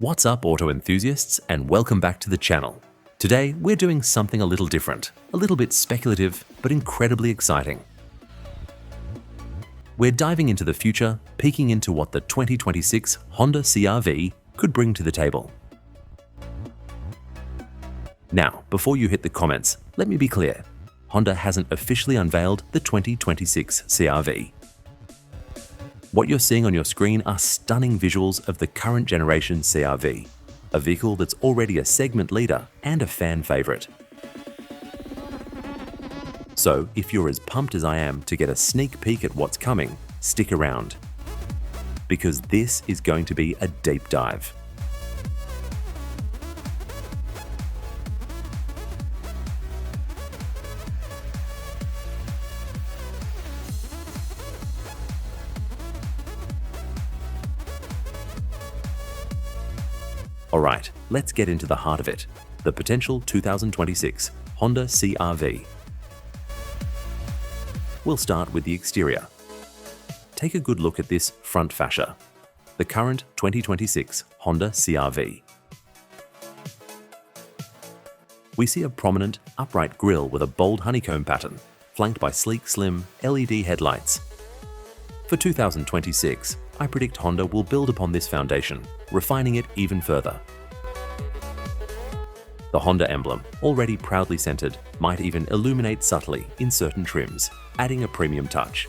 What's up, auto enthusiasts, and welcome back to the channel. Today, we're doing something a little different, a little bit speculative, but incredibly exciting. We're diving into the future, peeking into what the 2026 Honda CR-V could bring to the table. Now, before you hit the comments, let me be clear. Honda hasn't officially unveiled the 2026 CR-V. What you're seeing on your screen are stunning visuals of the current generation CR-V, a vehicle that's already a segment leader and a fan favorite. So, if you're as pumped as I am to get a sneak peek at what's coming, stick around. Because this is going to be a deep dive. Alright, let's get into the heart of it, the potential 2026 Honda CR-V. We'll start with the exterior. Take a good look at this front fascia, the current 2026 Honda CR-V. We see a prominent, upright grille with a bold honeycomb pattern, flanked by sleek, slim LED headlights. For 2026, I predict Honda will build upon this foundation, refining it even further. The Honda emblem, already proudly centered, might even illuminate subtly in certain trims, adding a premium touch.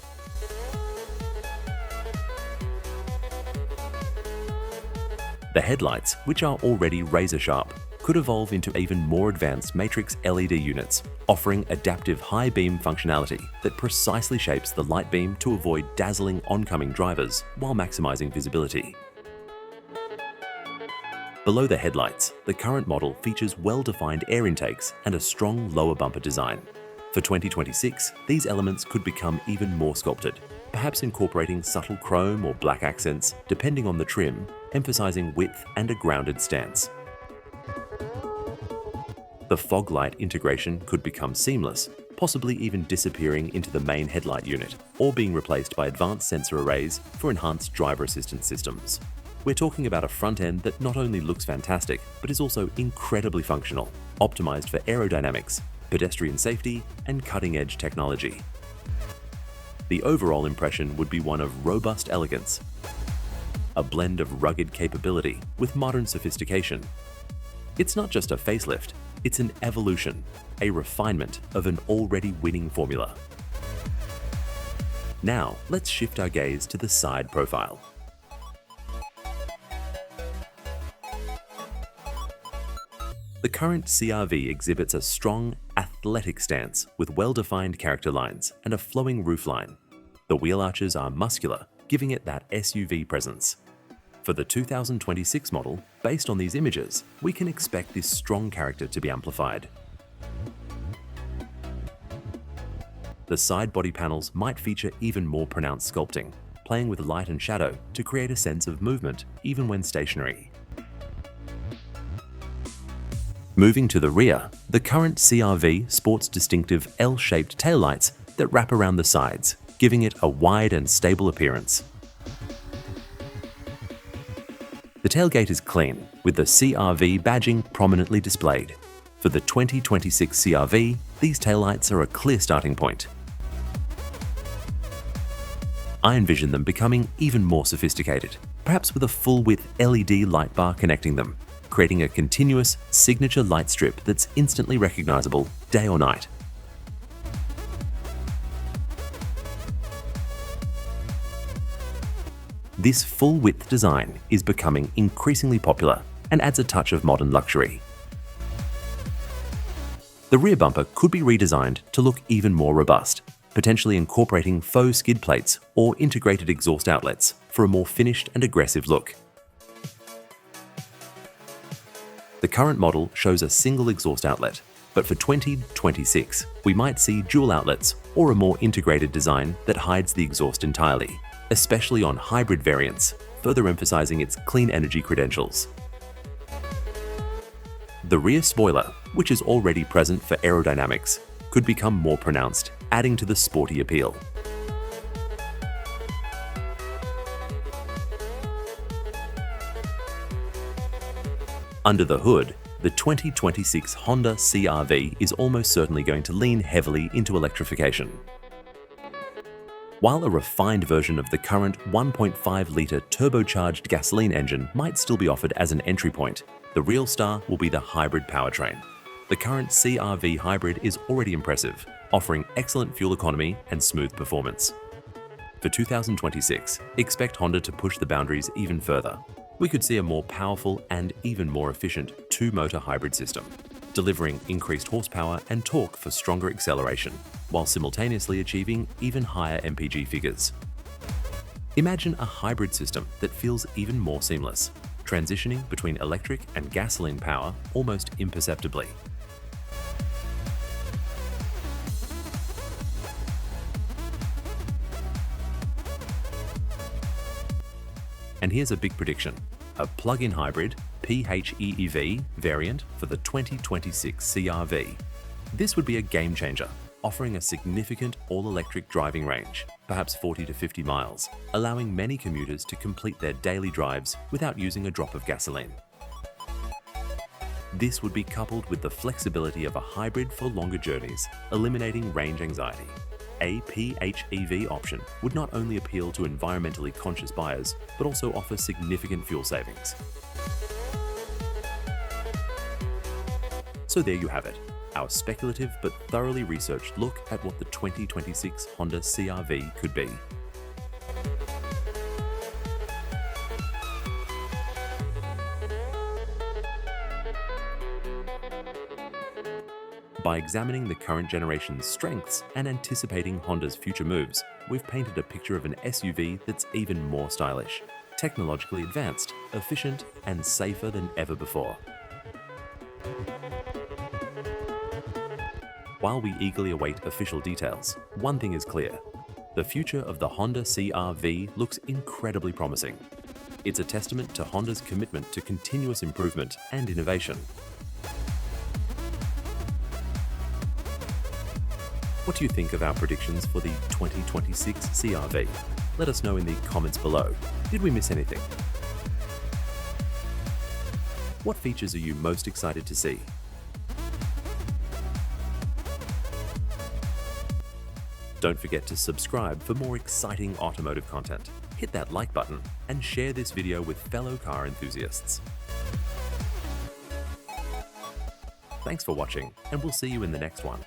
The headlights, which are already razor-sharp, could evolve into even more advanced matrix LED units, offering adaptive high beam functionality that precisely shapes the light beam to avoid dazzling oncoming drivers while maximizing visibility. Below the headlights, the current model features well-defined air intakes and a strong lower bumper design. For 2026, these elements could become even more sculpted, perhaps incorporating subtle chrome or black accents depending on the trim, emphasizing width and a grounded stance. The fog light integration could become seamless, possibly even disappearing into the main headlight unit or being replaced by advanced sensor arrays for enhanced driver assistance systems. We're talking about a front end that not only looks fantastic, but is also incredibly functional, optimized for aerodynamics, pedestrian safety, and cutting-edge technology. The overall impression would be one of robust elegance, a blend of rugged capability with modern sophistication. It's not just a facelift, it's an evolution, a refinement of an already winning formula. Now, let's shift our gaze to the side profile. The current CR-V exhibits a strong, athletic stance with well-defined character lines and a flowing roofline. The wheel arches are muscular, giving it that SUV presence. For the 2026 model, based on these images, we can expect this strong character to be amplified. The side body panels might feature even more pronounced sculpting, playing with light and shadow to create a sense of movement even when stationary. Moving to the rear, the current CR-V sports distinctive L-shaped taillights that wrap around the sides, giving it a wide and stable appearance. The tailgate is clean, with the CR-V badging prominently displayed. For the 2026 CR-V, these taillights are a clear starting point. I envision them becoming even more sophisticated, perhaps with a full-width LED light bar connecting them, creating a continuous, signature light strip that's instantly recognizable day or night. This full-width design is becoming increasingly popular and adds a touch of modern luxury. The rear bumper could be redesigned to look even more robust, potentially incorporating faux skid plates or integrated exhaust outlets for a more finished and aggressive look. The current model shows a single exhaust outlet, but for 2026, we might see dual outlets or a more integrated design that hides the exhaust entirely, especially on hybrid variants, further emphasizing its clean energy credentials. The rear spoiler, which is already present for aerodynamics, could become more pronounced, adding to the sporty appeal. Under the hood, the 2026 Honda CR-V is almost certainly going to lean heavily into electrification. While a refined version of the current 1.5-litre turbocharged gasoline engine might still be offered as an entry point, the real star will be the hybrid powertrain. The current CR-V hybrid is already impressive, offering excellent fuel economy and smooth performance. For 2026, expect Honda to push the boundaries even further. We could see a more powerful and even more efficient two-motor hybrid system, delivering increased horsepower and torque for stronger acceleration, while simultaneously achieving even higher MPG figures. Imagine a hybrid system that feels even more seamless, transitioning between electric and gasoline power almost imperceptibly. And here's a big prediction: a plug-in hybrid PHEV variant for the 2026 CR-V. This would be a game changer, offering a significant all-electric driving range, perhaps 40 to 50 miles, allowing many commuters to complete their daily drives without using a drop of gasoline. This would be coupled with the flexibility of a hybrid for longer journeys, eliminating range anxiety. A PHEV option would not only appeal to environmentally conscious buyers, but also offer significant fuel savings. So there you have it, our speculative but thoroughly researched look at what the 2026 Honda CR-V could be. By examining the current generation's strengths and anticipating Honda's future moves, we've painted a picture of an SUV that's even more stylish, technologically advanced, efficient, and safer than ever before. While we eagerly await official details, one thing is clear: the future of the Honda CR-V looks incredibly promising. It's a testament to Honda's commitment to continuous improvement and innovation. What do you think of our predictions for the 2026 CR-V? Let us know in the comments below. Did we miss anything? What features are you most excited to see? Don't forget to subscribe for more exciting automotive content. Hit that like button and share this video with fellow car enthusiasts. Thanks for watching, and we'll see you in the next one.